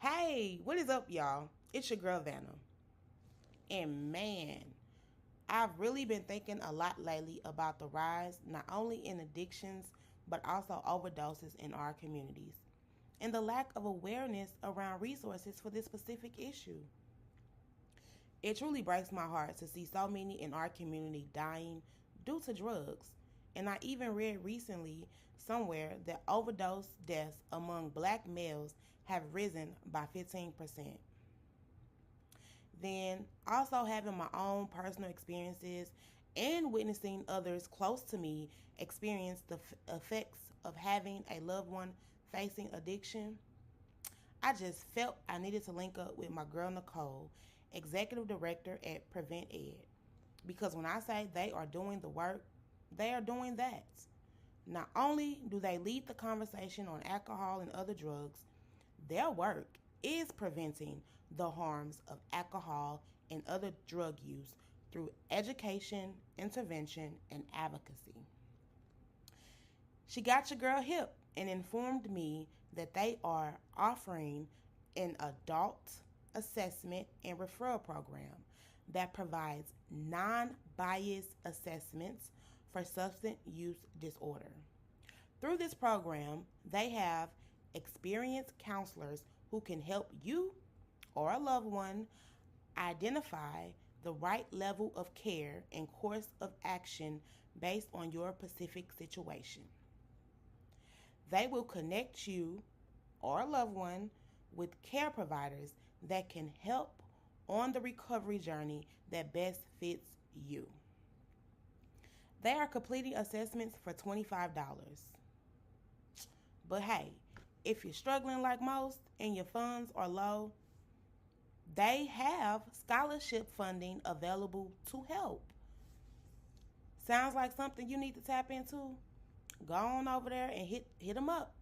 Hey, what is up, y'all? It's your girl Vanna. And man, I've really been thinking a lot lately about the rise not only in addictions but also overdoses in our communities and the lack of awareness around resources for this specific issue. It truly breaks my heart to see so many in our community dying due to drugs. And I even read recently somewhere that overdose deaths among black males have risen by 15%. Then also having my own personal experiences and witnessing others close to me experience the effects of having a loved one facing addiction, I just felt I needed to link up with my girl Nicole, executive director at Prevent Ed. Because when I say they are doing the work, they are doing that. Not only do they lead the conversation on alcohol and other drugs, their work is preventing the harms of alcohol and other drug use through education, intervention, and advocacy. She got your girl hip and informed me that they are offering an adult assessment and referral program that provides non biased assessments for substance use disorder. Through this program, they have experienced counselors who can help you or a loved one identify the right level of care and course of action based on your specific situation. They will connect you or a loved one with care providers that can help on the recovery journey that best fits you. They are completing assessments for $25. But hey, if you're struggling like most and your funds are low, they have scholarship funding available to help. Sounds like something you need to tap into? Go on over there and hit them up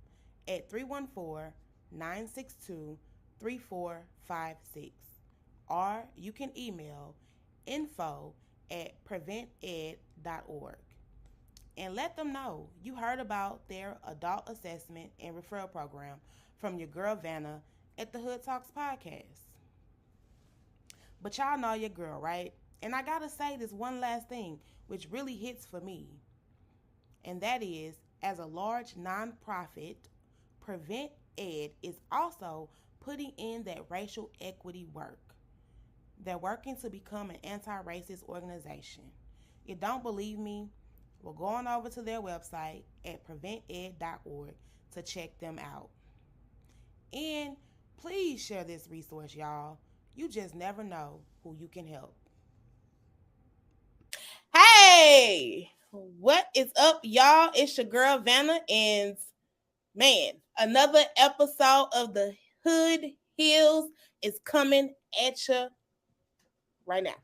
at 314-962-3456. Or you can email info at prevented.org and let them know you heard about their adult assessment and referral program from your girl Vanna at the Hood Talks podcast. But y'all know your girl, right? And I gotta say this one last thing, which really hits for me, and that is as a large nonprofit, Prevent Ed is also putting in that racial equity work. They're working to become an anti racist organization. You don't believe me? Well, go on over to their website at prevented.org to check them out. And please share this resource, y'all. You just never know who you can help. Hey, what is up, y'all? It's your girl Vanna, and man, another episode of the Hood Hills is coming at you right now.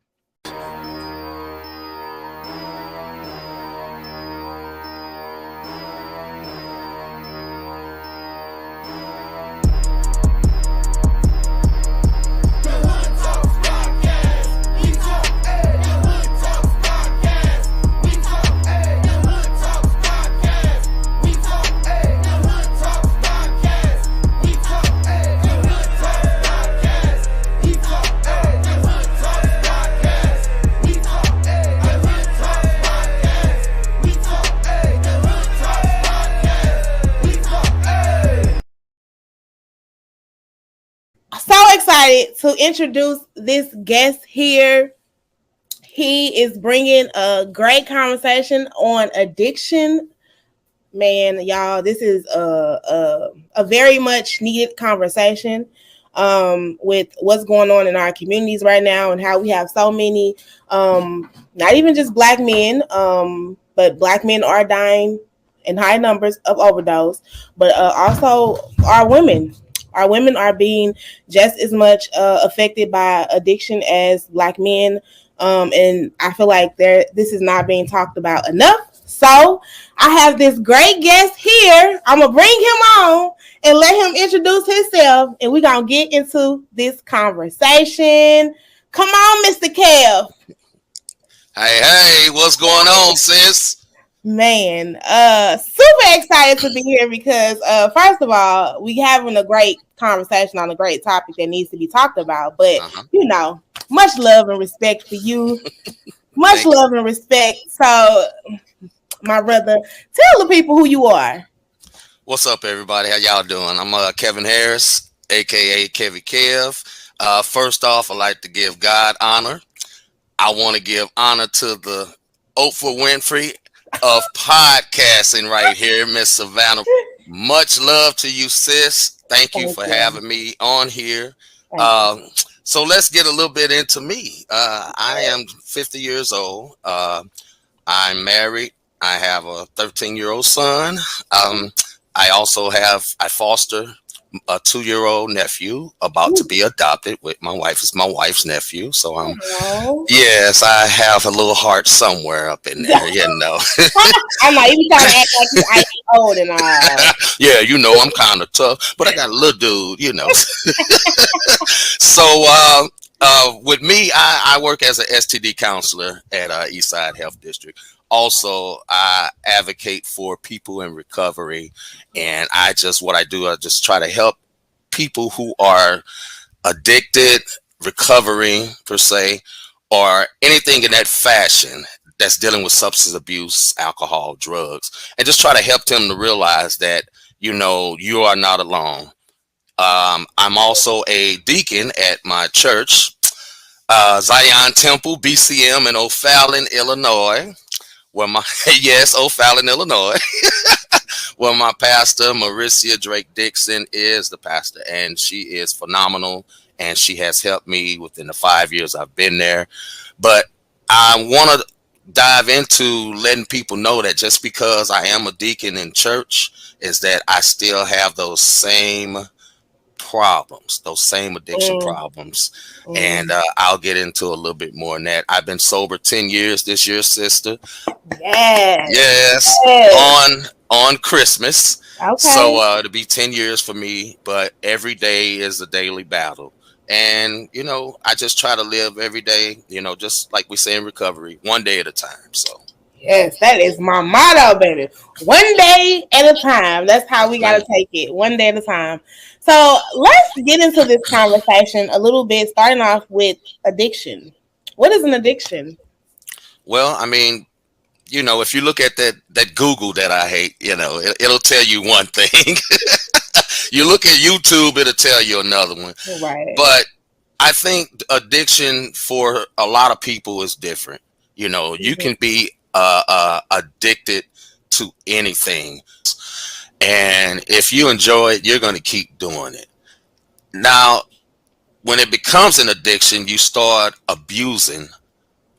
So excited to introduce this guest here. He is bringing a great conversation on addiction. Man, y'all, this is a very much needed conversation with what's going on in our communities right now and how we have so many, not even just black men, but black men are dying in high numbers of overdose, but also our women. Our women are being just as much affected by addiction as black men. And I feel like this is not being talked about enough. So I have this great guest here. I'm going to bring him on and let him introduce himself. And we're going to get into this conversation. Come on, Mr. Kev. Hey, what's going on, sis? Man, super excited to be here because first of all, we having a great conversation on a great topic that needs to be talked about. But Uh-huh. you know, much love and respect for you. Much Thank you. love and respect. So, my brother, tell the people who you are. What's up, everybody? How y'all doing? I'm Kevin Harris, aka Kevin Kev. First off, I'd like to give God honor. I want to give honor to the Oprah Winfrey of podcasting right here, Miss Savannah. Much love to you, sis. Thank you Thank for you. having me on here. Thank you. Um, so let's get a little bit into me. I am 50 years old. I'm married. I have a 13-year-old son. Um, I foster a 2-year-old nephew about to be adopted with my wife. Is my wife's nephew. So Oh. yes, I have a little heart somewhere up in there, you know. I know you be trying to act like you ice cold and all. Yeah, you know, I'm kind of tough, but I got a little dude, you know. So, with me, I work as an STD counselor at Eastside Health District. Also, I advocate for people in recovery, and what I do, I just try to help people who are addicted, recovering per se, or anything in that fashion that's dealing with substance abuse, alcohol, drugs, and just try to help them to realize that, you know, you are not alone. I'm also a deacon at my church, Zion Temple, BCM in O'Fallon, Illinois, where my, yes, O'Fallon, Illinois, where my pastor, Mauricia Drake Dixon, is the pastor, and she is phenomenal, and she has helped me within the 5 years I've been there. But I want to dive into letting people know that just because I am a deacon in church, is that I still have those same problems, those same addiction Mm, problems. And mm. I'll get into a little bit more on that. I've been sober 10 years this year, sister. Yes. Yes, Yes. on Christmas. So Okay. it'll be 10 years for me, but every day is a daily battle. And, you know, I just try to live every day, you know, just like we say in recovery, one day at a time. So, Yes, that is my motto, baby. One day at a time. That's how yes, we gotta ma'am. take it. One day at a time. So let's get into this conversation a little bit, starting off with addiction. What is an addiction? Well, I mean, you know, if you look at that Google that I hate, you know, it'll tell you one thing. You look at YouTube, it'll tell you another one. Right. But I think addiction for a lot of people is different. You know, you Mhm. can be addicted to anything, and if you enjoy it, you're going to keep doing it. Now, when it becomes an addiction, you start abusing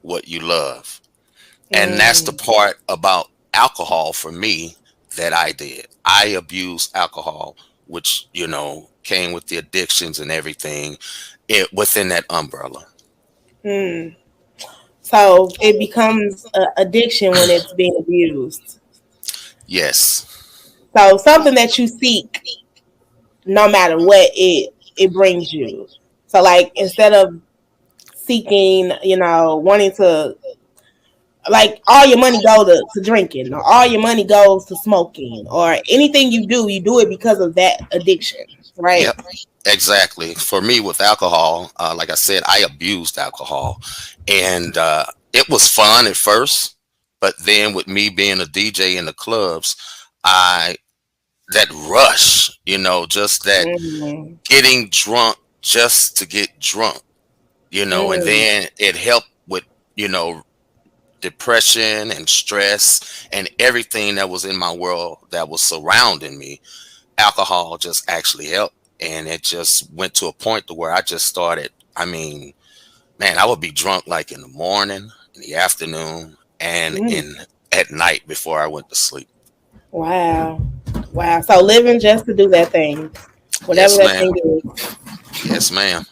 what you love. And that's the Mm, part about alcohol for me that I did. I abused alcohol, which, you know, came with the addictions and everything within that umbrella. mm. So it becomes an addiction when it's being abused. Yes. So something that you seek no matter what it brings you. So like instead of seeking, wanting to like all your money go to drinking or all your money goes to smoking or anything you do it because of that addiction, right? Yep. Exactly. For me with alcohol, like I said, I abused alcohol. And it was fun at first. But then with me being a DJ in the clubs, I that rush, you know, just that Mm, getting drunk just to get drunk, you know, and mm, then it helped with, you know, depression and stress and everything that was in my world that was surrounding me. Alcohol just actually helped. And it just went to a point to where I just started. I mean, man, I would be drunk like in the morning, in the afternoon, and mm. in at night before I went to sleep. Wow. Wow. So living just to do that thing, whatever Yes, that ma'am. thing is. Yes, ma'am.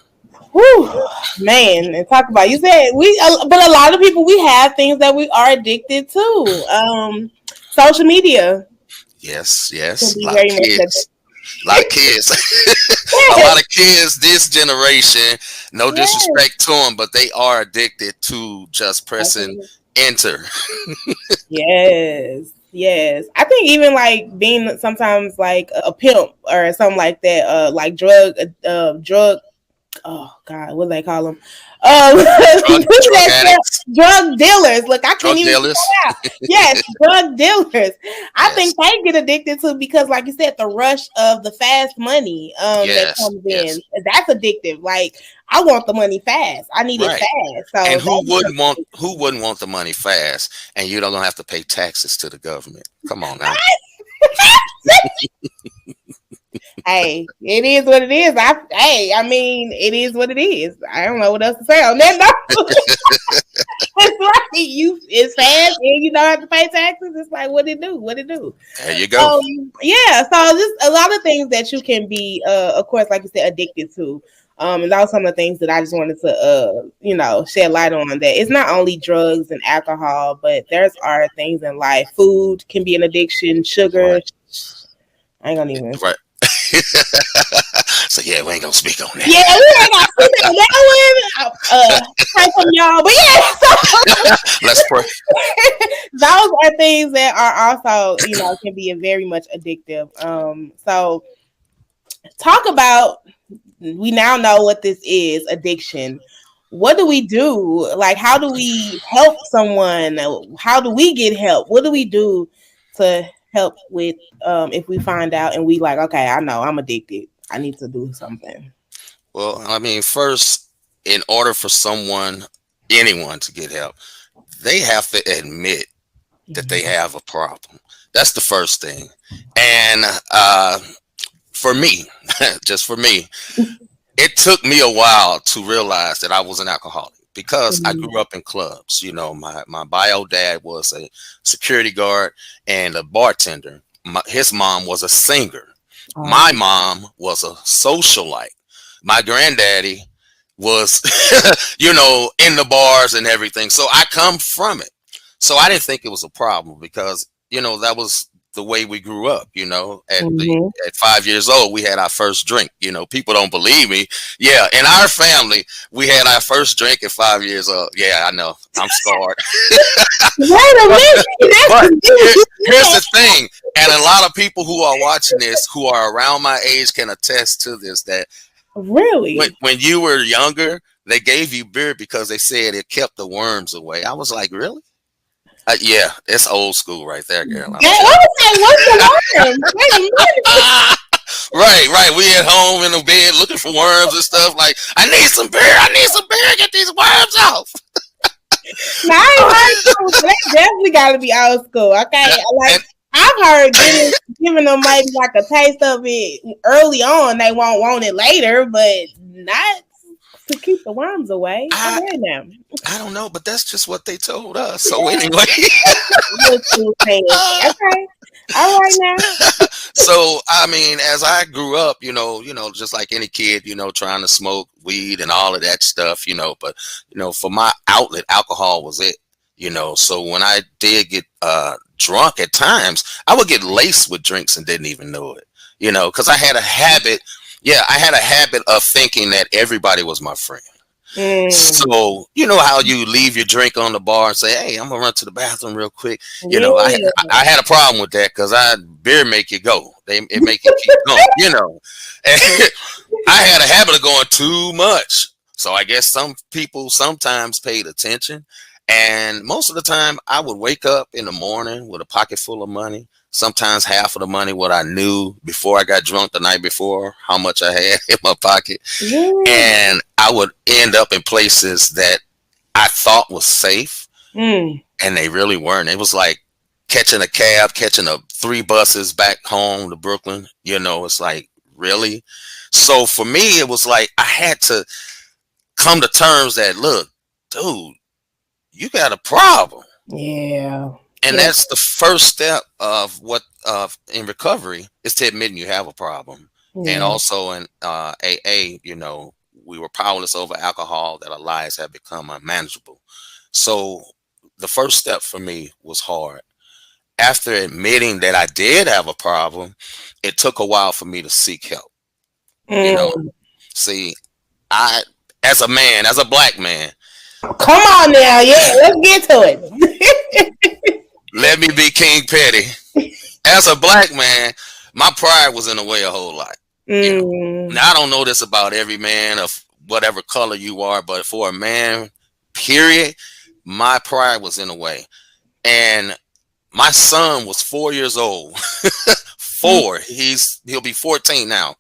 Whew, man, and talk about you said but a lot of people we have things that we are addicted to. Social media Yes, can yes. A be lot of very much addictive. kids. A lot of kids. A Yes, lot of kids this generation, no yes, disrespect to them, but they are addicted to just pressing absolutely. enter. Yes, yes. I think even like being sometimes like a pimp or something like that, like drug. Oh God, what do they call them? Drug That addicts, drug dealers. Look, I couldn't drug even get dealers. that out. Yes, drug dealers. I Yes, think they get addicted to because, like you said, the rush of the fast money that yes, comes yes. in. That's addictive. Like I want the money fast. I need it Right. fast. And So that who wouldn't want the money fast? And you don't have to pay taxes to the government. Come on now. hey, it is what it is. I mean, it is what it is. I don't know what else to say on that. No, it's right. It's fast, and you don't have to pay taxes. It's like what it do, what it do. There you go. Yeah. So just a lot of things that you can be, of course, like you said, addicted to. And that was some of the things that I just wanted to, shed light on. That it's not only drugs and alcohol, but there's are things in life. Food can be an addiction. Sugar. Right. I ain't gonna even. Right. So yeah, we ain't gonna speak on Yeah, that. we ain't got to see that one. Pray from y'all, but yeah. Let's pray. Those are things that are also, can be very much addictive. So talk about. We now know what this is, addiction. What do we do? Like, how do we help someone? How do we get help? What do we do to help with if we find out and we like, okay, I know I'm addicted. I need to do something. Well, I mean, first, in order for anyone to get help, they have to admit that they have a problem. That's the first thing. And for me, just for me, it took me a while to realize that I was an alcoholic because I Mhm. grew up in clubs. You know, my bio dad was a security guard and a bartender. His mom was a singer. My Oh. mom was a socialite. My granddaddy was, in the bars and everything. So I come from it. So I didn't think it was a problem because, that was the way we grew up, Mhm. at 5 years old, we had our first drink. People don't believe me. Yeah. In our family, we had our first drink at 5 years old. Yeah, I know. I'm scarred. Wait a but minute. but here, here's That's the thing. And a lot of people who are watching this, who are around my age, can attest to this, that when, really. when you were younger, they gave you beer because they said it kept the worms away. I was like, really? Yeah, it's old school right there, girl. I'm That, telling I you. was like, what's the worm? Wait a minute. Right, right. We at home in the bed looking for worms and stuff. Like, I need some beer. I need some beer. Get these worms off. Now I ain't heard that. That definitely got to be old school. Okay, like And I've heard giving them maybe like a taste of it early on. They won't want it later, but not to keep the worms away. I, Okay, now. I don't know, but that's just what they told us. So anyway, Little too fancy. Okay, all right now. so I mean, as I grew up, just like any kid, trying to smoke weed and all of that stuff, but for my outlet, alcohol was it. So when I did get drunk at times, I would get laced with drinks and didn't even know it. Because I had a habit. Yeah, I had a habit of thinking that everybody was my friend. Mm, So you know how you leave your drink on the bar and say, "Hey, I'm gonna run to the bathroom real quick." yeah. I had a problem with that because beer make you go. It make you keep going. And I had a habit of going too much. So I guess some people sometimes paid attention, and most of the time I would wake up in the morning with a pocket full of money. Sometimes half of the money what I knew before I got drunk the night before, how much I had in my pocket, Yeah. and I would end up in places that I thought was safe, Mm, and they really weren't. It was like catching a cab, catching three buses back home to Brooklyn. It's like really. So for me, it was like I had to come to terms that look, dude, you got a problem, yeah. and Yeah. that's the first step of what in recovery is to admitting you have a problem, and Yeah. also in AA, we were powerless over alcohol, that our lives have become unmanageable. So the first step for me was hard. After admitting that I did have a problem, it took a while for me to seek help. You know, Mm, see, I, as a man, as a black man, Come on now, yeah, let's get to it. Let me be King Petty. As a black man, my pride was in the way a whole lot. You know. mm, Now I don't know this about every man of whatever color you are, but for a man, period, my pride was in the way. And my son was 4 years old. Four. He'll be 14 now.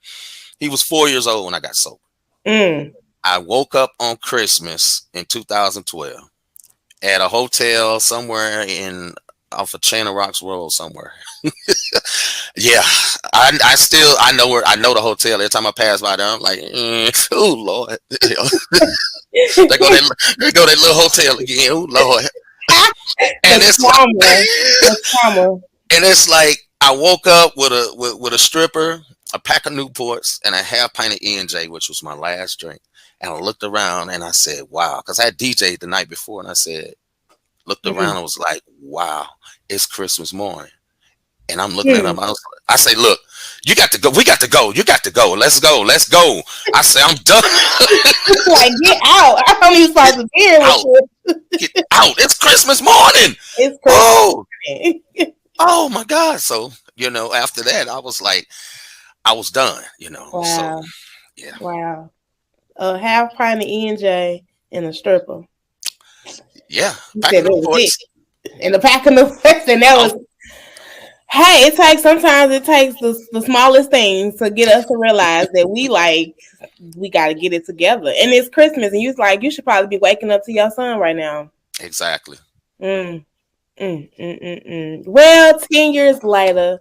He was 4 years old when I got sober. mm. I woke up on Christmas in 2012 at a hotel somewhere in off of Chain of Rocks Road somewhere. Yeah, I know where I know the hotel. Every time I pass by there, I'm like, oh Lord, there go that little hotel again. Oh Lord, and The it's trauma, the trauma. and it's like I woke up with a stripper, a pack of Newports, and a half pint of E&J, which was my last drink. And I looked around and I said, "Wow," because I had DJed the night before, and I said, looked around Mm, and was like, "Wow, it's Christmas morning." And I'm looking at mm. him. I say, "Look, you got to go. We got to go. You got to go. Let's go. Let's go." I say, "I'm done. Like, get out! I don't even Get supposed to be here with out. you. Get out. It's Christmas morning." It's Oh, Christmas. oh my God. So, after that, I was like, I was done, So, Wow, yeah. wow. A half pint of E&J and a stripper. Yeah. He Pack said of that was it. Newports. And the pack of the and that Oh, was. Hey, sometimes it takes the smallest things to get us to realize that we got to get it together. And it's Christmas, and you should probably be waking up to your son right now. exactly. Mm, Well, 10 years later,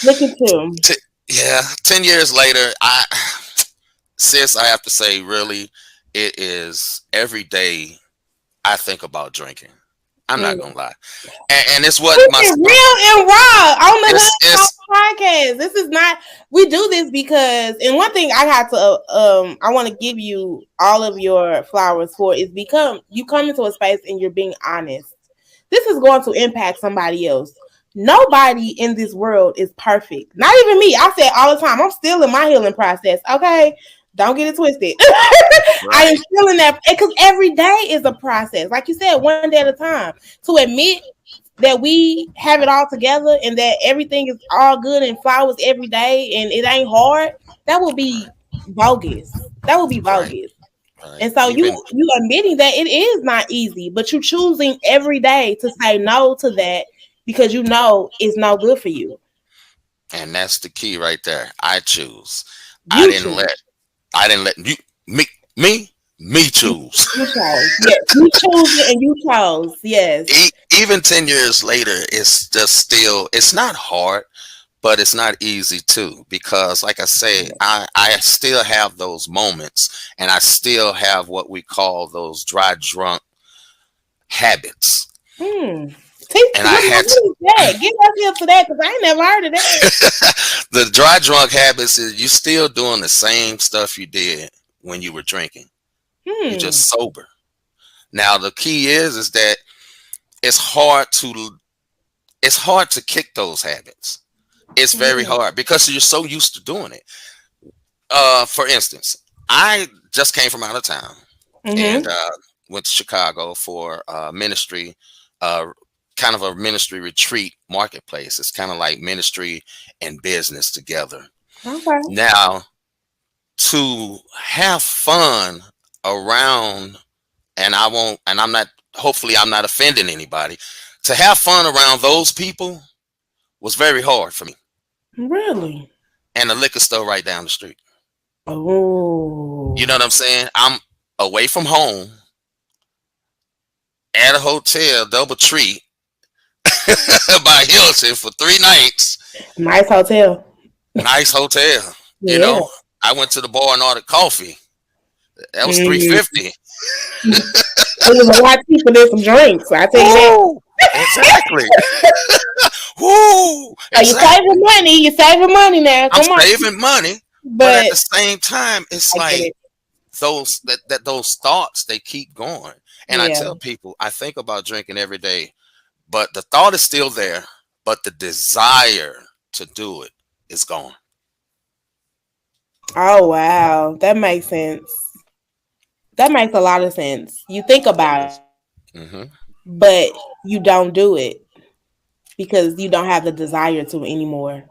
look at you. T- yeah. 10 years later, sis, I have to say, really, it is every day I think about drinking. I'm not Mm. gonna lie, and it's what Keep my it real and raw on the Hood it's Talk podcast. This is not. We do this because, and one thing I want to give you all of your flowers for is you come into a space and you're being honest. This is going to impact somebody else. Nobody in this world is perfect. Not even me. I say it all the time. I'm still in my healing process. Okay. Don't get it twisted. I am right, still in that because every day is a process. Like you said, one day at a time. To admit that we have it all together and that everything is all good and flowers every day and it ain't hard, that would be bogus. That would be right, bogus. right. And so Even you admitting that it is not easy, but you choosing every day to say no to that because you know it's no good for you. and that's the key right there. I choose. I You didn't choose. let I didn't let you me me choose. You chose. Yes. You chose it and you chose. Yes. Even 10 years later, it's just still it's not hard, but it's not easy too because like I say, I still have those moments and I still have what we call those dry drunk habits. Hmm. Teach And I what had to is that? Get us here to that because I ain't never heard of that. the dry drunk habits is you still doing the same stuff you did when you were drinking. You Hmm. just sober. Now the key is that it's hard to it's hard to kick those habits. It's very Hmm. hard because you're so used to doing it. For instance, I just came from out of town and Mm-hmm. went to Chicago for ministry, uh, kind of a ministry retreat marketplace. It's kind of like ministry and business together. Okay. Now, to have fun around, and I won't, and I'm not, hopefully, I'm not offending anybody. To have fun around those people was very hard for me. Really? And the liquor store right down the street. You know Oh. what I'm saying? I'm away from home at a hotel, double treat by Hilton for 3 nights. Nice hotel. Nice hotel. You Yeah. know, I went to the bar and ordered coffee. That was three Mm. fifty. It was a lot cheaper than some drinks. I tell you that. Woo! Exactly. Woo! So you're saving Exactly. money. You're saving money now. I'm Come on. saving money, but at But the same time, it's I get like it. those thoughts they keep going. And I Yeah. tell people I think about drinking every day, but the thought is still there, but the desire to do it is gone. Oh wow, that makes sense. That makes a lot of sense. You think about it, Hmm. but you don't do it because you don't have the desire to anymore.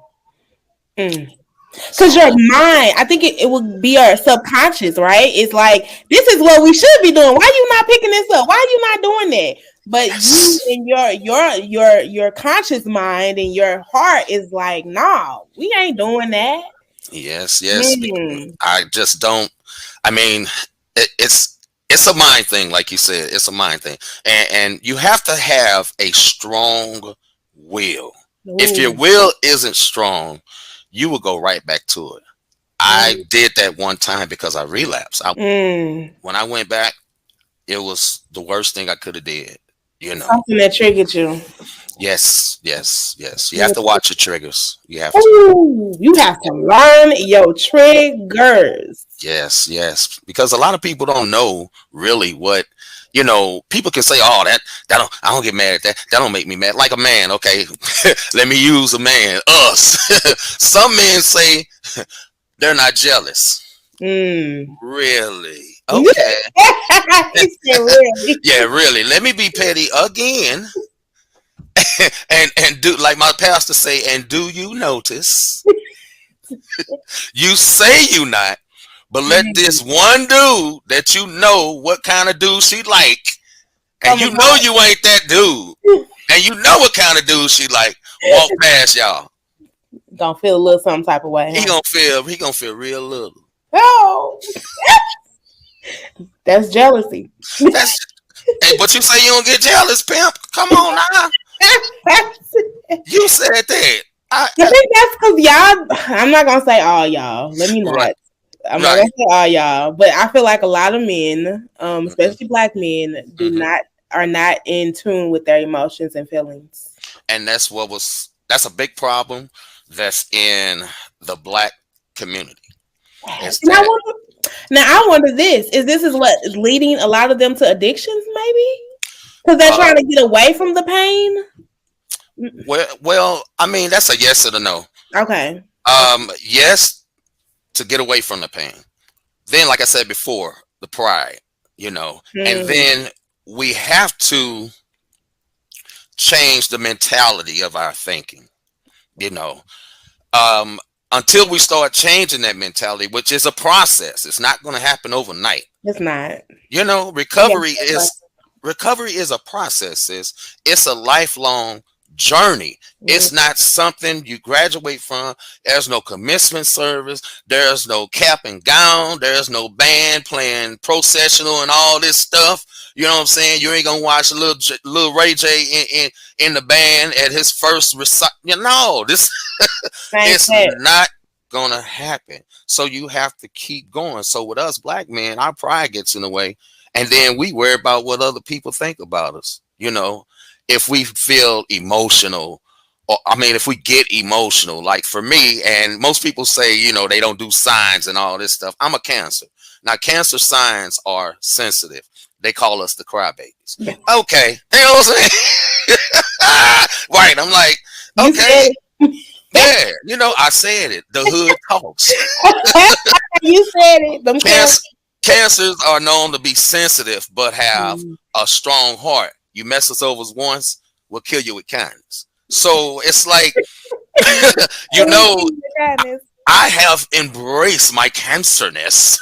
Mm. Because your So mind, I think it would be our subconscious, right? It's like, this is what we should be doing. Why you not picking this up? Why you not doing that? But you yes, and your conscious mind and your heart is like, no, we ain't doing that. yes, yes. Mm. I just don't. I mean, it's a mind thing, like you said. It's a mind thing, and you have to have a strong will. If your Ooh. will isn't strong, you will go right back to it. I Mm. did that one time because I relapsed. Mm. When I went back, it was the worst thing I could have did. You know. Something that triggered you. Yes, yes, yes. You have Yeah. to watch your triggers. You have to. Ooh, you have to learn your triggers. Yes, yes. Because a lot of people don't know really what, people can say, "Oh, that don't I don't get mad at that. That don't make me mad." Like a man, okay. Let me use a man. Us. Some men say they're not jealous. Mm. Really? He Okay. said, really? Yeah, really. Let me be petty again. And do like my pastor say, and do you notice? You say you not, but let Mm. this one dude that you know what kind of dude she like, and Come you know on. you ain't that dude, and you know what kind of dude she like, walk past y'all. Gonna feel a little some type of way, He huh? gonna feel he gonna feel real little. Oh, that's jealousy. That's Hey, but you say you don't get jealous, pimp. Come on now. I You said that. think that's because y'all. I'm not gonna say all y'all. Let me Right, not. I'm not right. gonna say all y'all, but I feel like a lot of men, Hmm. especially black men, do Hmm. not are not in tune with their emotions and feelings. And that's a big problem that's in the black community. Is And that I wonder this is what is leading a lot of them to addictions, maybe because they're uh trying to get away from the pain. well, I mean that's a yes or a no. Okay. Yes, to get away from the pain. Then, like I said before, the pride, and Mm, then we have to change the mentality of our thinking, you know. Um, until we start changing that mentality, which is a process, it's not going to happen overnight. it's not. You know, Yeah. recovery is a process. It's a lifelong journey. Mm, It's not something you graduate from. There's no commencement service. There's no cap and gown. There's no band playing processional and all this stuff. You know what I'm saying? You ain't gonna watch little Ray J in the band at his first recital. This thanks. it's not gonna happen. So you have to keep going. So with us black men, our pride gets in the way, and then we worry about what other people think about us. If we feel emotional, or I mean, if we get emotional, like for me, and most people say, they don't do signs and all this stuff. I'm a Cancer. Now, Cancer signs are sensitive. They call us the crybabies. Okay, you know what I'm saying? Right. I'm like, You okay, said yeah, I said it. The hood talks. you said it. Them Cancer, cancers are known to be sensitive, but have Mm. a strong heart. You mess us over once, we'll kill you with kindness. So it's like, you know, I have embraced my cancerness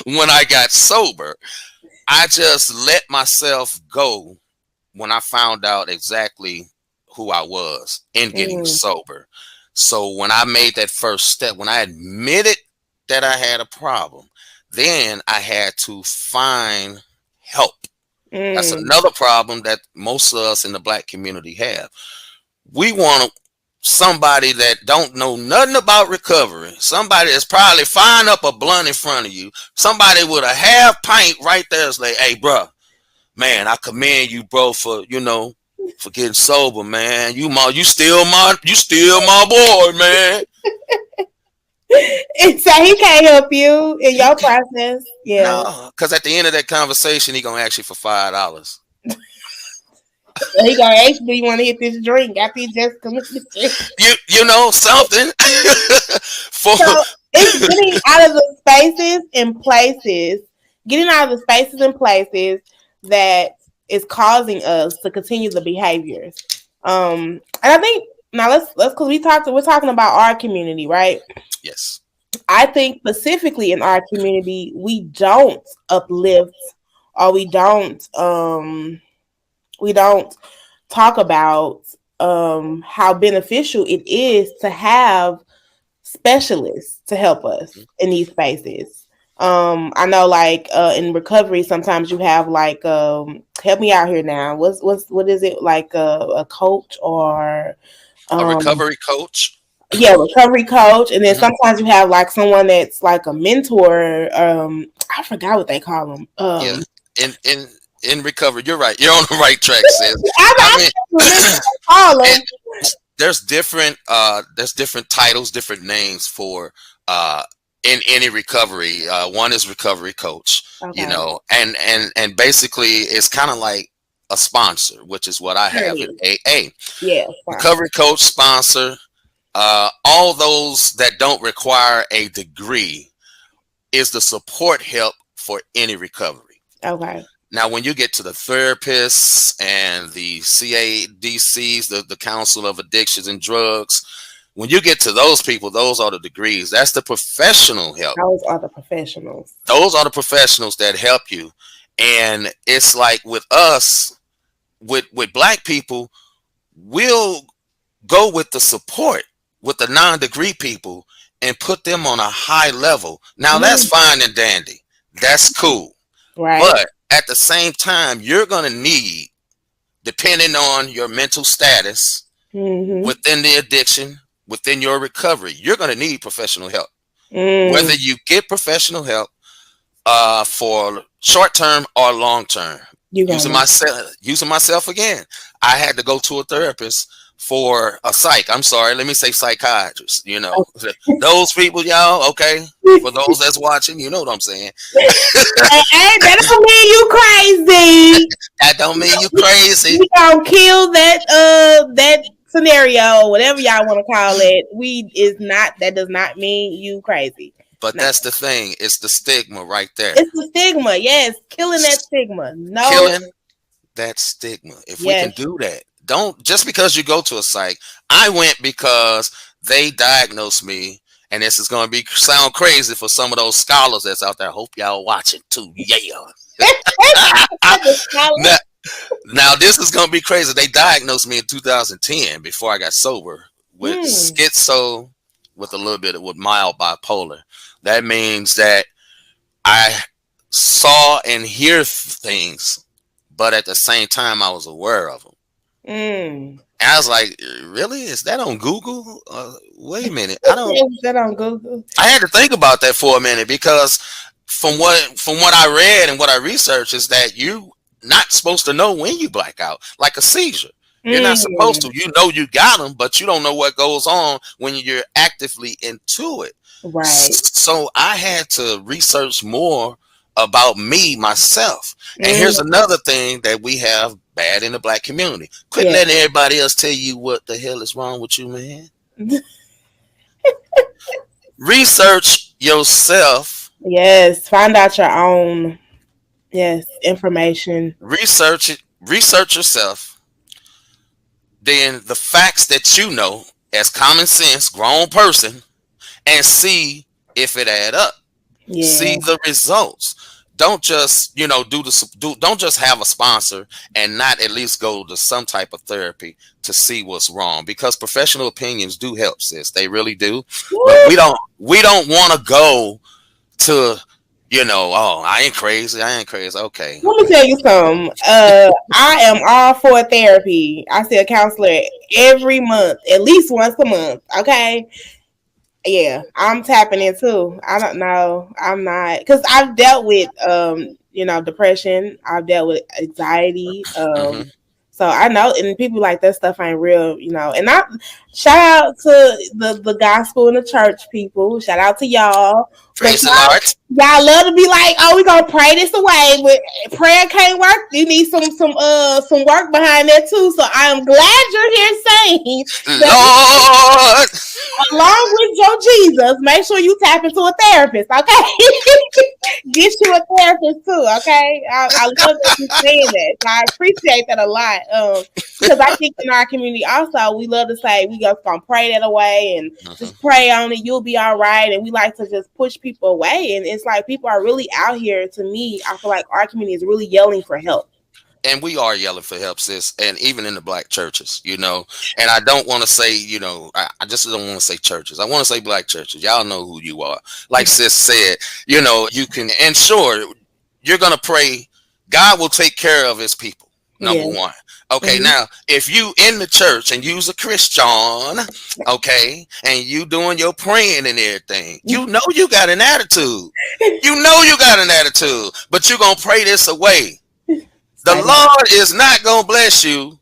when I got sober. I just let myself go when I found out exactly who I was in getting Mm, sober. So when I made that first step, when I admitted that I had a problem, then I had to find help. That's mm. another problem that most of us in the black community have. We want somebody that don't know nothing about recovery, somebody that's probably firing up a blunt in front of you, somebody with a half pint right there is like, hey, bro, man, I commend you, bro, for getting sober, man. You still my boy, man. And so he can't help you in He your can't, process. Yeah. no, because at the end of that conversation, he gonna ask you for $5. He gonna ask you, do you want to hit this drink after he just committed this? You know something for So it's getting out of the spaces and places getting out of the spaces and places that is causing us to continue the behaviors. And I think now let's because we're talking about our community, right? Yes. I think specifically in our community, we don't uplift or we don't talk about how beneficial it is to have specialists to help us in these spaces. I know like in recovery sometimes you have like help me out here now. What is it like a coach or A um recovery coach. yeah, recovery coach, and then Hmm. sometimes you have like someone that's like a mentor. I forgot what they call them. Yeah. In recovery, you're right. You're on the right track, sis. I I mean, remember what they call and them. there's different titles, different names for uh in any recovery. One is recovery coach, Okay, and basically it's kind of like a sponsor, which is what I there it have in is. AA. Yeah, sponsor. Recovery coach, sponsor, all those that don't require a degree is the support help for any recovery. Okay. Now, when you get to the therapists and the CADCs, the Council of Addictions and Drugs, when you get to those people, those are the degrees. That's the professional help. Those are the professionals. Those are the professionals that help you. And it's like with us, with black people, we'll go with the support with the non-degree people and put them on a high level. Now that's Mm, fine and dandy. That's cool. right. But at the same time, you're going to need, depending on your mental status Mm-hmm. within the addiction, within your recovery, you're going to need professional help. Mm, Whether you get professional help for short term or long term. you gonna Using myself again, I had to go to a therapist for a psych. I'm sorry, let me say psychiatrist. Those people, y'all. Okay, for those that's watching, you know what I'm saying. Hey, that don't mean you crazy. That don't mean you crazy. We gonna kill that scenario, whatever y'all want to call it. We is not that does not mean you crazy. But No, that's the thing. It's the stigma right there. it's the stigma. Yes, killing that stigma. No, Killing that stigma. If we can yes. do that, don't just because you go to a psych. I went because they diagnosed me, and this is going to be sound crazy for some of those scholars that's out there. I hope y'all watching too. Yeah. now, now this is going to be crazy. They diagnosed me in 2010 before I got sober with Hmm. schizo, with a little bit of with mild bipolar. That means that I saw and hear things, but at the same time, I was aware of them. Mm. And I was like, "Really? Is that on Google? Wait a minute. I don't." Is that on Google? I had to think about that for a minute because from what I read and what I researched is that you not supposed to know when you black out, like a seizure. You're not supposed Mm. to. You know you got them, but you don't know what goes on when you're actively into it. Right. So I had to research more about me myself. And Mm. here's another thing that we have bad in the black community. Quit Yeah. letting everybody else tell you what the hell is wrong with you, man. Research yourself. Yes. Find out your own. Yes, information. Research it. Research yourself. Then the facts that you know as common sense, grown person, and see if it add up. See Yeah. the results. Don't just don't just have a sponsor and not at least go to some type of therapy to see what's wrong, because professional opinions do help, sis. They really do. But Woo! we don't want to go to, oh, I ain't crazy. Okay. Let me tell you something. I am all for therapy. I see a counselor every month, at least once a month. Okay. Yeah, I'm tapping in too. I don't know. I'm not because I've dealt with depression. I've dealt with anxiety. Hmm. So I know, and people like that stuff ain't real. And I shout out to the gospel and the church people. Shout out to y'all. But Praise the Lord. Y'all love to be like, oh, we gonna pray this away, but prayer can't work. You need some work behind that too. So I'm glad you're here saying that Lord. along with your Jesus, make sure you tap into a therapist, okay? Get you a therapist too, okay? I love that you're saying that. So I appreciate that a lot. Because I think in our community also, we love to say we just gonna pray that away and Mhm. just pray on it, you'll be all right. And we like to just push people away. And it's like people are really out here, to me, I feel like our community is really yelling for help. And we are yelling for help, sis, and even in the black churches, and I don't want to say, I just don't want to say churches. I want to say black churches. Y'all know who you are. Like sis said, you can, and sure, you're going to pray. God will take care of his people. Number Yeah. one. Okay. Mm-hmm. Now, if you in the church and you's a Christian, okay, and you doing your praying and everything, you got an attitude. You got an attitude, but you're going to pray this away. The Say Lord is not going to bless you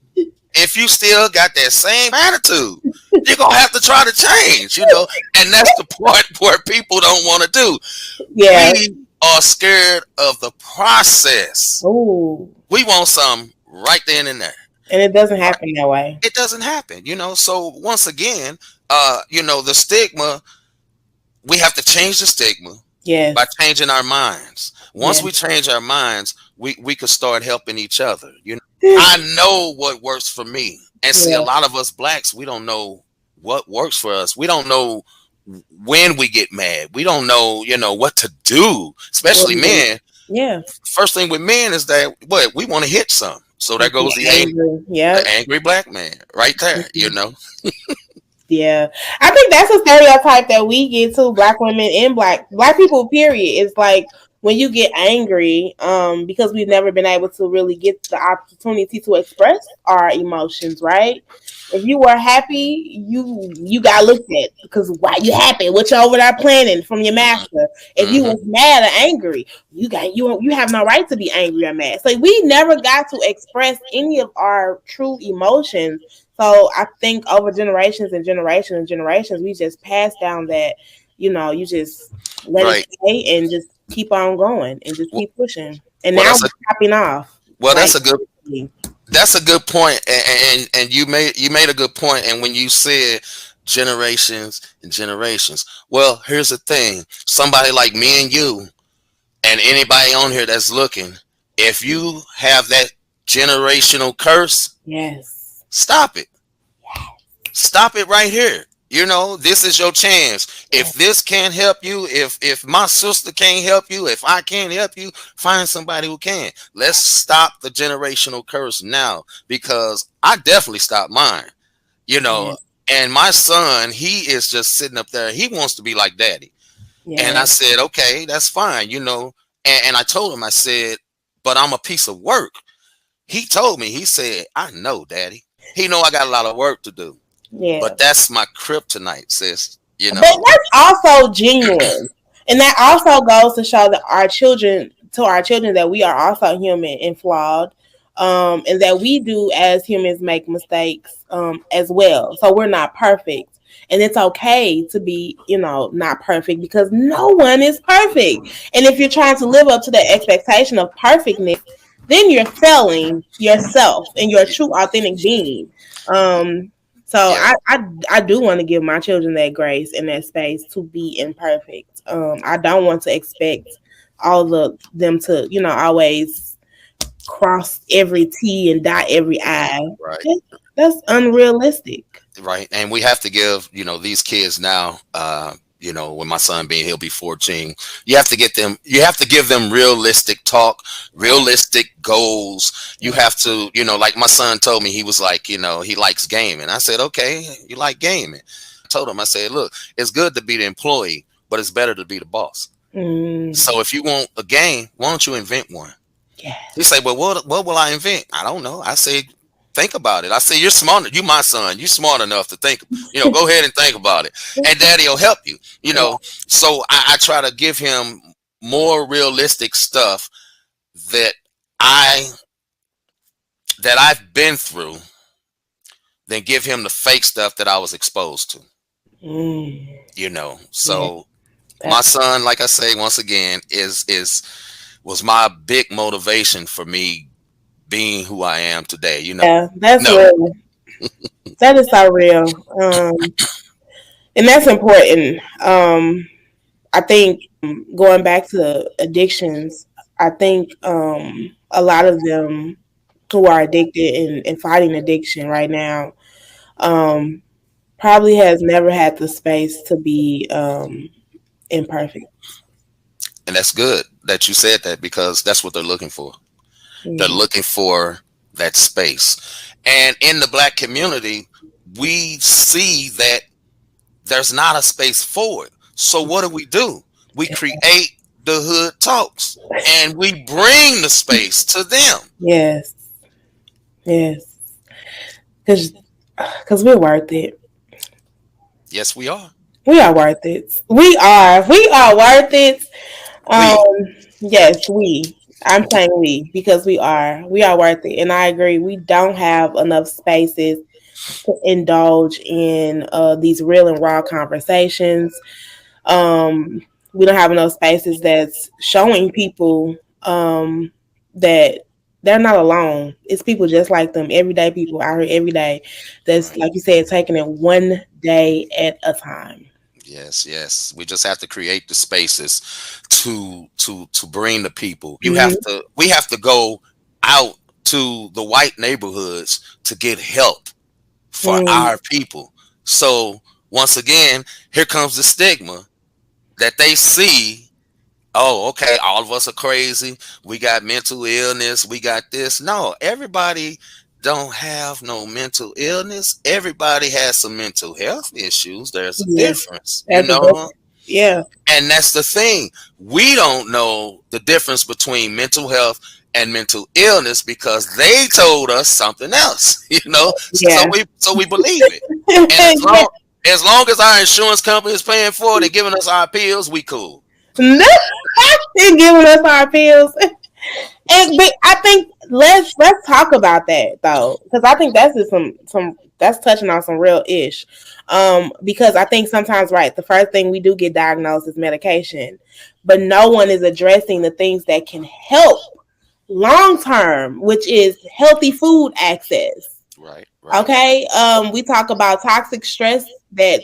if you still got that same attitude. You're going to have to try to change, and that's the part where people don't want to do. yeah. We are scared of the process. Ooh. We want some right then and there. And it doesn't happen that way. It doesn't happen, So once again, the stigma, we have to change the stigma by Yes. changing our minds. Once Yeah. we change our minds, we could start helping each other. I know what works for me. And see, a Yeah. lot of us blacks, we don't know what works for us. We don't know when we get mad. We don't know, what to do, Well, especially men. yeah. First thing with men is that what we want to hit some. So there Just be goes angry. the Yep. angry black man right there. Yeah, I think that's a stereotype that we get to black women and black people. Period. It's like when you get angry, because we've never been able to really get the opportunity to express our emotions. Right? If you were happy, you got looked at because why you happy? What you over there planning from your master? If you Hmm. was mad or angry, you have no right to be angry or mad. So we never got to express any of our true emotions, so I think over generations and generations and generations, we just pass down that, you just let it Right. stay and just keep on going and just Well, keep pushing. And well, now that's a we're popping off. well, Like, that's a good point, and you made a good point. And when you said generations and generations, well, here's the thing: somebody like me and you, and anybody on here that's looking, if you have that generational curse, yes. stop it. Stop it right here. This is your chance. If Yes. this can't help you, if my sister can't help you, if I can't help you, find somebody who can. Let's stop the generational curse now, because I definitely stopped mine. You know, Yes. and my son, he is just sitting up there. He wants to be like daddy. And I Yes. said, okay, that's fine, And I told him, I said, but I'm a piece of work. He told me, he said, I know, daddy. He know I got a lot of work to do. Yeah. But that's my kryptonite, sis. But that's also genuine. And that also goes to show that our children, that we are also human and flawed. And that we do as humans make mistakes as well. So we're not perfect. And it's okay to be, not perfect because no one is perfect. And if you're trying to live up to the expectation of perfectness, then you're failing yourself and your true authentic being. So Yeah, I do want to give my children that grace and that space to be imperfect. I don't want to expect all of them to, always cross every T and dot every I. right. That's unrealistic. Right. And we have to give, these kids now, when my son being, he'll be 14, you have to give them realistic talk, realistic goals. You have to, like my son told me, he was like, he likes gaming. I said, okay, you like gaming. I told him, I said, look, it's good to be the employee, but it's better to be the boss. Mm, So if you want a game, why don't you invent one? He yes. say, well, what will I invent? I don't know. I say, think about it. I say, you're smart. You my son. You smart enough to think. Go ahead and think about it, and Daddy will help you. Yeah. So I try to give him more realistic stuff that I I've been through than give him the fake stuff that I was exposed to. Mm, yeah. So My son, like I say once again, is was my big motivation for me being who I am today. Yeah, that's No, real. That is so real. And that's important. I think going back to addictions, I think a lot of them who are addicted and fighting addiction right now um, probably has never had the space to be imperfect. and that's good that you said that because that's what they're looking for. They're Mm, looking for that space. And in the black community, we see that there's not a space for it. So what do? We create the hood talks and we bring the space to them. yes, yes, because we're worth it. Yes, we are. We are worth it. We are worth it. We. Yes, we. I'm saying we because we are worth it, and I agree. We don't have enough spaces to indulge in these real and raw conversations. Um, we don't have enough spaces that's showing people that they're not alone. It's people just like them, everyday people out here every day. That's Right. like you said, taking it one day at a time. Yes, yes. We just have to create the spaces to bring the people. Mm-hmm. We have to go out to the white neighborhoods to get help for Mm, our people. So once again, here comes the stigma that they see. Oh, okay, all of us are crazy. We got mental illness. We got this. No, everybody don't have no mental illness. Everybody has some mental health issues. There's a yeah, difference, that's a different. Yeah. and that's the thing. We don't know the difference between mental health and mental illness because they told us something else, So Yeah. we believe it. And Yeah. as long as our insurance company is paying for it and giving us our pills, we cool. No, they're giving us our pills. And but I think let's talk about that though, because I think that's just some that's touching on some real ish. Because I think sometimes right, the first thing we do get diagnosed is medication, but no one is addressing the things that can help long term, which is healthy food access. Right, right. Okay. We talk about toxic stress that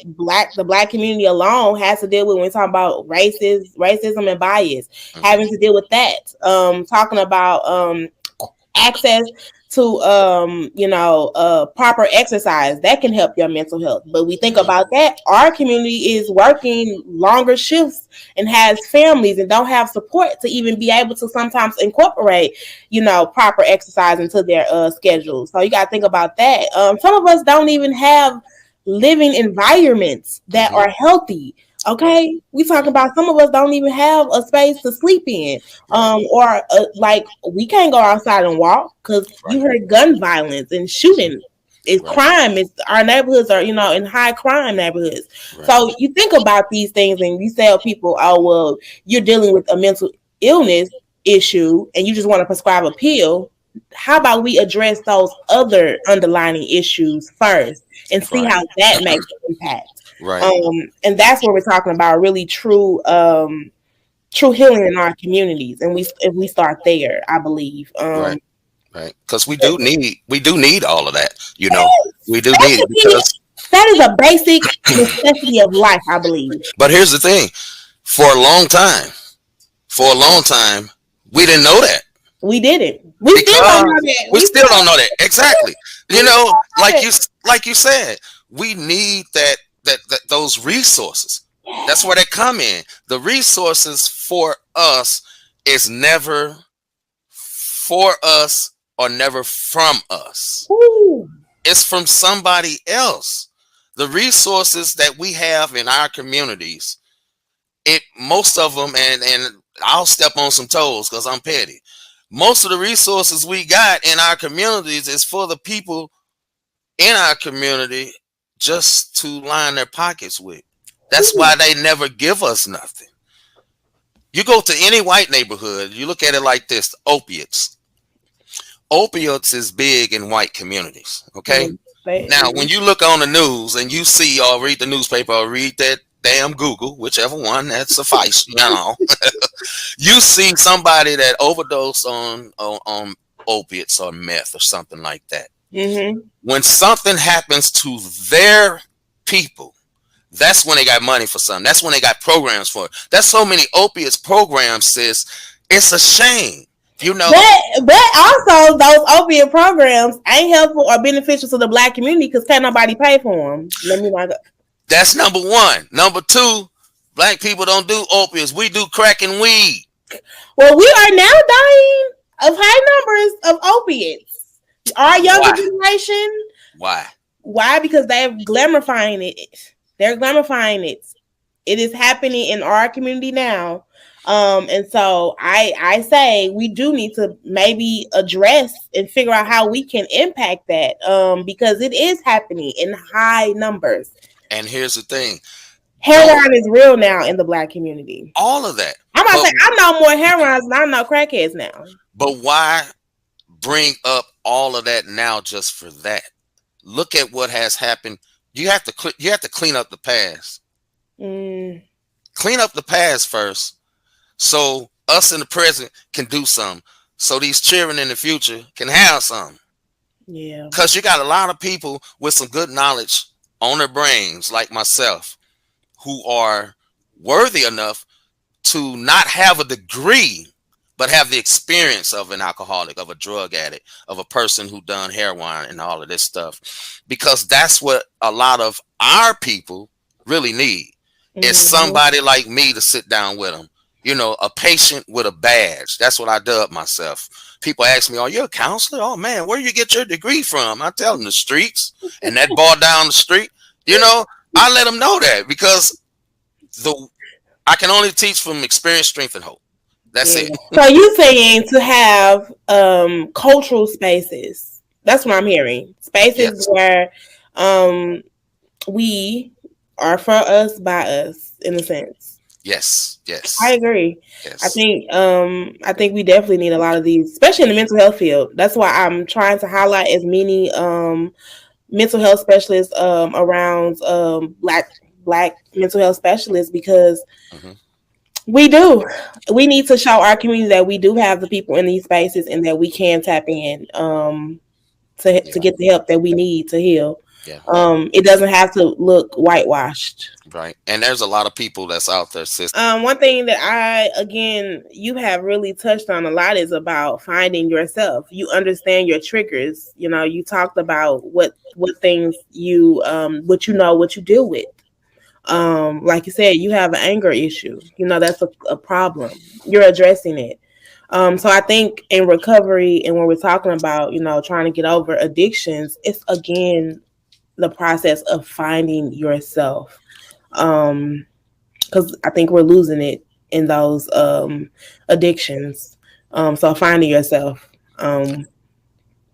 the black community alone has to deal with when we talk about racism and bias, Hmm. having to deal with that. Talking about access to proper exercise that can help your mental health. But we think Hmm. about that, our community is working longer shifts and has families and don't have support to even be able to sometimes incorporate proper exercise into their schedule. So you got to think about that. Some of us don't even have living environments that Hmm. are healthy. Right, Okay, we talk right, about some of us don't even have a space to sleep in, right, or like we can't go outside and walk because you right, heard gun violence and shooting. It's right, crime. It's our neighborhoods are in high crime neighborhoods. right. So you think about these things and you tell people, oh well, you're dealing with a mental illness issue and you just want to prescribe a pill. How about we address those other underlying issues first and see Right, how that makes an impact? right, And that's where we're talking about really true healing in our communities, and we if we start there, I believe. right, right. Because we do need all of that. We do need it Basically, because. that is a basic necessity of life, I believe. But here's the thing: for a long time, for a long time, we didn't know that We did it. We still don't know because that. we still don't know that exactly. We still don't know Like you said, we need that those resources. That's that. where they come in. The resources for us is never for us or never from us. Woo. It's from somebody else. The resources that we have in our communities, it most of them, and I'll step on some toes because I'm petty. Most of the resources we got in our communities is for the people in our community just to line their pockets with. That's Woo. why they never give us nothing. You go to any white neighborhood, you look at it like this: opiates. Opiates is big in white communities. Okay. Mm, they- Now, when you look on the news and you see or read the newspaper or read damn Google, whichever one that suffice, you see somebody that overdosed on opiates or meth or something like that. Mm-hmm. When something happens to their people, that's when they got money for something. That's when they got programs for it. That's so many opiates programs, sis. It's a shame. You know, But also those opiate programs ain't helpful or beneficial to the Black community because can't nobody pay for them. Let me like. that's number one. Number two, Black people don't do opiates. We do crack and weed. Well, we are now dying of high numbers of opiates. Our younger Why? generation. Why? Why? Because they're glamourifying it. They're glamourifying it. It is happening in our community now. And so I say we do need to maybe address and figure out how we can impact that. Because it is happening in high numbers. And here's the thing. Heroin is real now in the Black community. All of that. I'm about to say I know more heroines than I know crackheads now. But why bring up all of that now just for that? Look at what has happened. You have to clean up the past. Clean up the past first, so us in the present can do something. So these children in the future can have something. Yeah. Because you got a lot of people with some good knowledge on their brains, like myself, who are worthy enough to not have a degree, but have the experience of an alcoholic, of a drug addict, of a person who done heroin and all of this stuff. Because that's what a lot of our people really need. It's somebody like me to sit down with them. A patient with a badge. That's what I dub myself. People ask me, "Are you a counselor?" "Oh man, where you get your degree from?" I tell them the streets and that bar down the street. I let them know that because I can only teach from experience, strength, and hope. That's it. So you saying to have cultural spaces. That's what I'm hearing. Spaces where we are for us, by us, in a sense. Yes. I agree. Yes. I think we definitely need a lot of these, especially in the mental health field. That's why I'm trying to highlight as many mental health specialists around black mental health specialists, because we need to show our community that we do have the people in these spaces and that we can tap in to get the help that we need to heal. Yeah. It doesn't have to look whitewashed. Right. And there's a lot of people that's out there, sis. One thing that you have really touched on a lot is about finding yourself. You understand your triggers. You talked about what things you what you deal with. Like you said, you have an anger issue. That's a problem. You're addressing it. So I think in recovery, and when we're talking about, trying to get over addictions, it's again the process of finding yourself. Because I think we're losing it in those addictions. So finding yourself.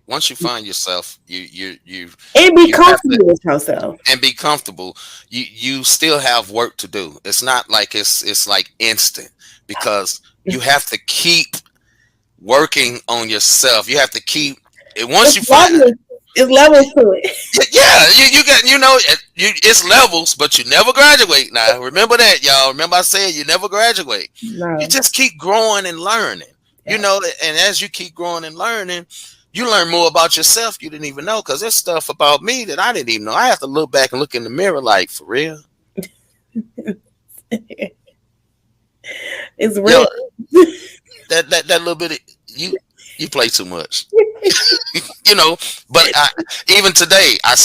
Once you find yourself, you and be comfortable with yourself. And be comfortable. You still have work to do. It's not like it's like instant, because you have to keep working on yourself. You have to keep it. Once you find it, it's levels to it. Yeah, you got it's levels, but you never graduate. Now remember that, y'all. Remember I said you never graduate. No. You just keep growing and learning. Yeah. And as you keep growing and learning, you learn more about yourself you didn't even know, because there's stuff about me that I didn't even know. I have to look back and look in the mirror like, for real? It's real. That little bit of, you play too much. But even today, I'm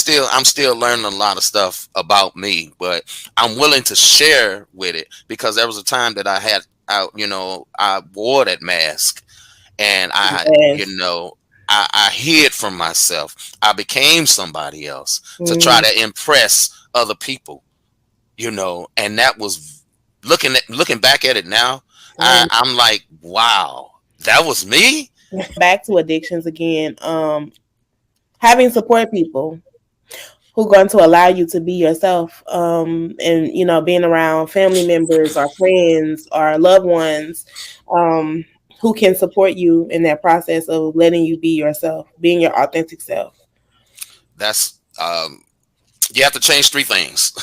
still learning a lot of stuff about me, but I'm willing to share with it, because there was a time that I wore that mask, and I hid from myself. I became somebody else to try to impress other people, and that was looking back at it now. I'm like, wow, that was me. Back to addictions again. Having support people who are going to allow you to be yourself, and being around family members or friends or loved ones who can support you in that process of letting you be yourself, being your authentic self. That's you have to change three things.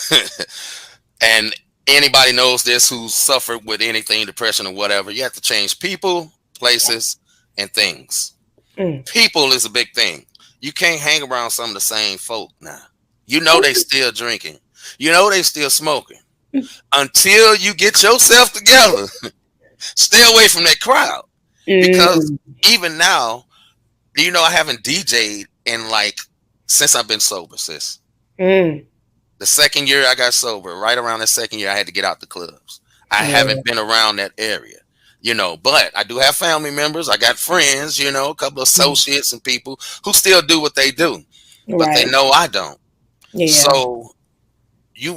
And Anybody knows this who suffered with anything, depression or whatever. You have to change people, places, and things. Mm. People is a big thing. You can't hang around some of the same folk now. You know they still drinking. You know they still smoking. Until you get yourself together, stay away from that crowd. Because Mm. even now, I haven't DJ'd in like since I've been sober, sis. Mm. The second year I got sober, right around the second year, I had to get out the clubs. I Yeah. haven't been around that area, but I do have family members. I got friends, a couple of Mm. associates and people who still do what they do, but they Right. know I don't. Yeah. So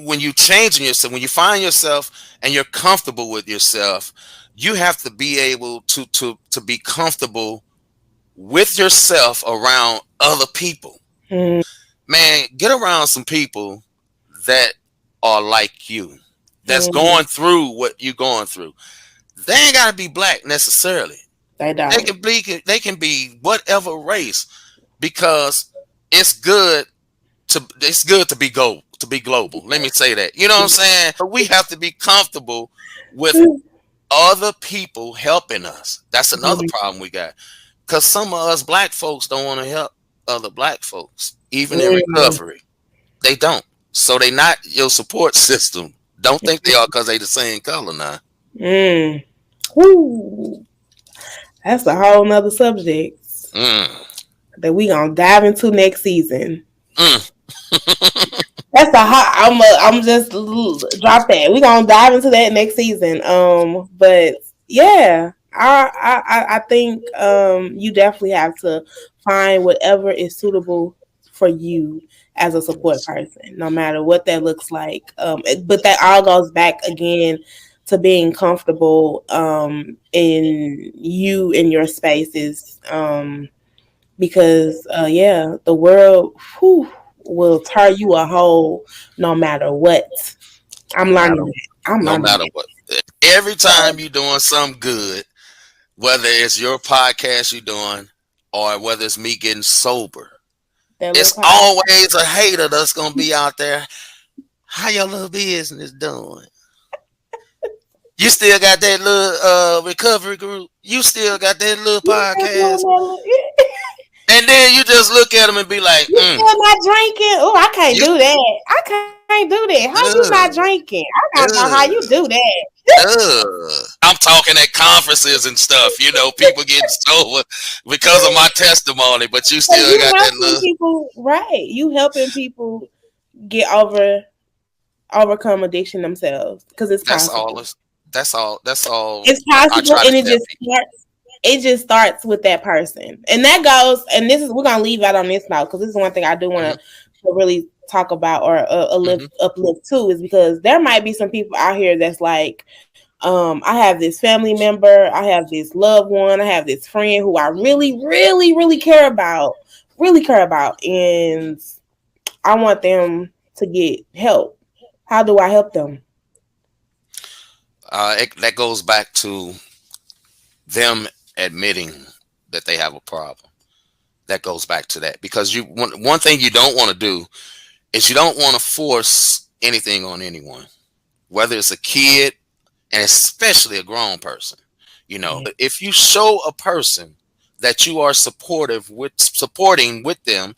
when you change in yourself, when you find yourself and you're comfortable with yourself, you have to be able to be comfortable with yourself around other people. Mm. Man, get around some people that are like you, that's Mm. going through what you're going through. They ain't gotta be black necessarily. They They don't. can be they can be whatever race, because it's good to be global. Let me say that. You know what I'm saying? But we have to be comfortable with other people helping us. That's another Mm. problem we got. Cause some of us black folks don't want to help other black folks, even in Mm. recovery. They don't. So they not your support system. Don't think they are because they the same color now. Mm. Woo. That's a whole nother subject Mm, that we gonna dive into next season. mm. That's a hot. I'm just drop that. We gonna dive into that next season. But yeah, I think you definitely have to find whatever is suitable for you as a support person, no matter what that looks like. But that all goes back again to being comfortable in you in your spaces. Because yeah, the world whew, will tear you a hole no matter what. I'm No matter learning that. I'm no learning matter that. what. Every So time you're doing something good, whether it's your podcast you're doing or whether it's me getting sober, that little it's part. always a hater that's gonna be out there. How your little business doing? You still got that little recovery group. You still got that little You still doing podcast. that? And then you just look at them and be like, You still not drinking? Oh, I can't you, do that. I can't do that. How you not uh, drinking? I gotta know how you do uh, that. I'm talking at conferences and stuff, people getting sober because of my testimony, but you But still you got that helping little. people, right? You helping people get overcome addiction themselves because it's That's possible. all. That's all It's I possible, try to and tell people. it just starts with that person, and that goes. And this is we're gonna leave out on this now because this is one thing I do want Hmm. to really talk about or Hmm. uplift too is because there might be some people out here that's like, I have this family member, I have this loved one, I have this friend who I really, really, really care about, and I want them to get help. How do I help them? That goes back to them admitting that they have a problem. That goes back to that because one thing you don't want to do is you don't want to force anything on anyone, whether it's a kid and especially a grown person. Yeah. If you show a person that you are supporting with them,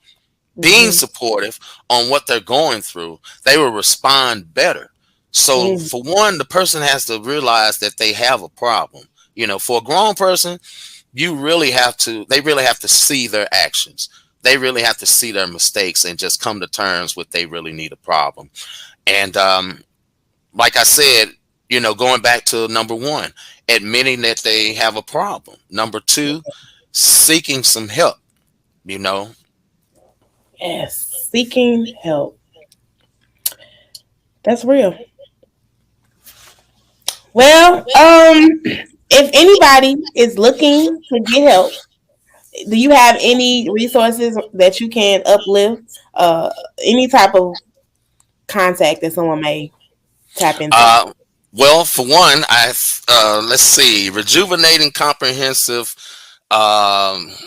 being Mm-hmm. supportive on what they're going through, they will respond better. So Mm-hmm. for one, the person has to realize that they have a problem. For a grown person, they really have to see their actions. They really have to see their mistakes and just come to terms with they really need a problem. And like I said, going back to number one, admitting that they have a problem. Number two, seeking some help, you know. Yes, seeking help. That's real. Well, if anybody is looking to get help, do you have any resources that you can uplift? Any type of contact that someone may tap into? Uh, well, for one, let's see, rejuvenating comprehensive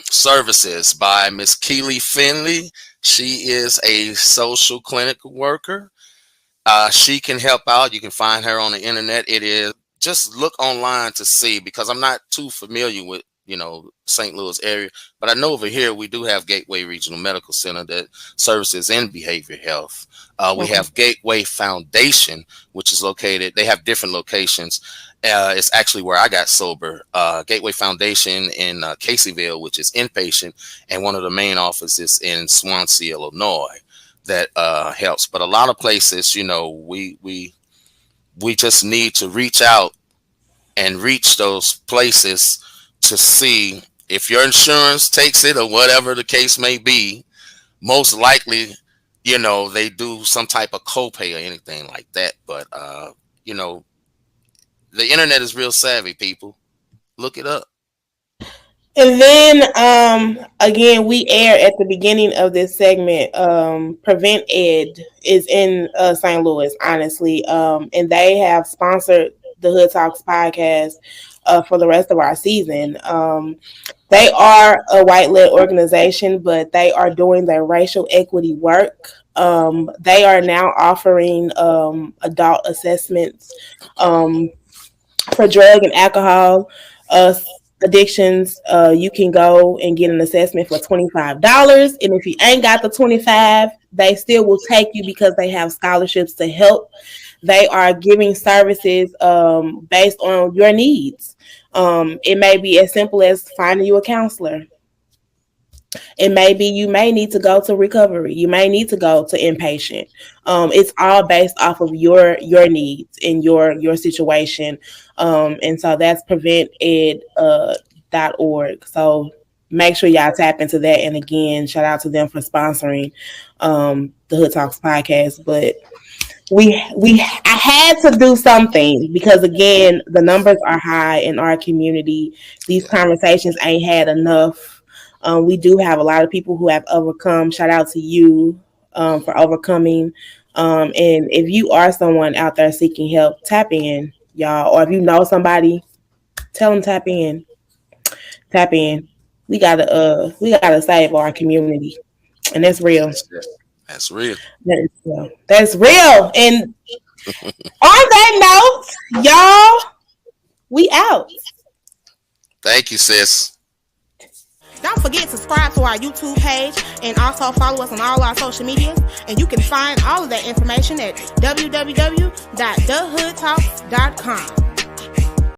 services by Miss Keely Finley. She is a social clinical worker. She can help out. You can find her on the internet. It is just look online to see, because I'm not too familiar with St. Louis area, but I know over here we do have Gateway Regional Medical Center that services in behavior health. We Okay. have Gateway Foundation, which is located. They have different locations. It's actually where I got sober. Gateway Foundation in Caseyville, which is inpatient, and one of the main offices in Swansea, Illinois, that helps. But a lot of places, we just need to reach out and reach those places to see if your insurance takes it or whatever the case may be. Most likely, they do some type of copay or anything like that. But you know, the internet is real savvy, people. Look it up. And then again, we air at the beginning of this segment. Prevent Ed is in St. Louis, honestly. And they have sponsored the Hood Talks podcast for the rest of our season. They are a white led organization, but they are doing their racial equity work. They are now offering adult assessments for drug and alcohol addictions. You can go and get an assessment for $25, and if you ain't got the 25, they still will take you because they have scholarships to help. They are giving services based on your needs. It may be as simple as finding you a counselor. It may be you may need to go to recovery. You may need to go to inpatient. It's all based off of your needs and your situation. And so that's prevented.org. So make sure y'all tap into that. And again, shout out to them for sponsoring the Hood Talks podcast. But I had to do something because again, the numbers are high in our community. These Yeah. conversations ain't had enough. We do have a lot of people who have overcome. Shout out to you for overcoming. And if you are someone out there seeking help, tap in, y'all. Or if you know somebody, tell them tap in. Tap in. We gotta save our community, and that's real. That's it. That's real. That is real. That's real. And on that note, y'all, we out. Thank you, sis. Don't forget to subscribe to our YouTube page and also follow us on all our social medias. And you can find all of that information at www.thehoodtalks.com.